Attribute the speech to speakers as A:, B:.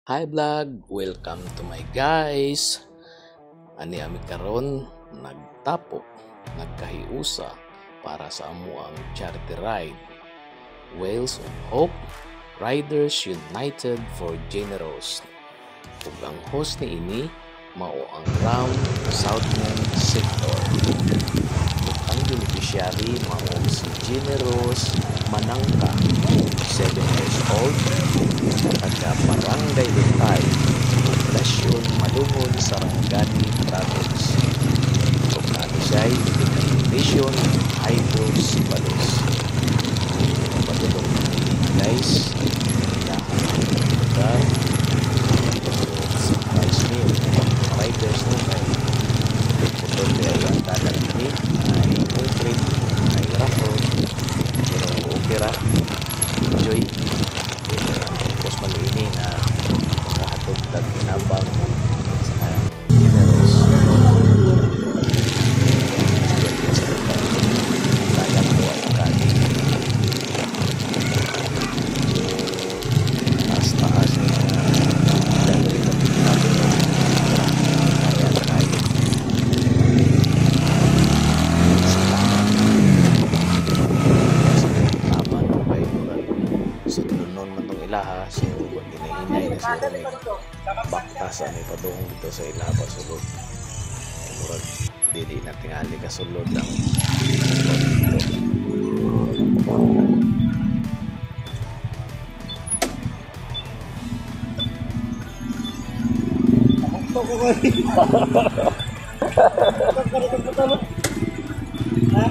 A: Hi vlog, welcome to my guys. Ani ami karon nagtapok, nagkahiusa para sa amuang charity ride. Whales of Hope, Riders United for Generous. Ug ang host ni ini mao ang Round Southern Sector. Ug ang beneficiary mao si Generous Manangka, 7 years old, taga Barangay Lutay, Poblasyon Malungon, Sarangani Province. Kung ano siya'y Division Hydros Balos. Patulong guys, lugar, surprise meal, riders mo kay pagputol kaya ang dalag ni ay concrete, ay raffle, pero okay ra, enjoy. Tapos mag-ini na makahatod tag kinabang sa Generous. Dagang po ang kani. So, taas na dahil ito natin kaya tayo. Tama no kayo sa tunon man itong ilaha. So, hinahinay na sila may baktasan may padungong dito sa ilaha pasulod. Murag dili na tingali kasulod ang
B: Ha?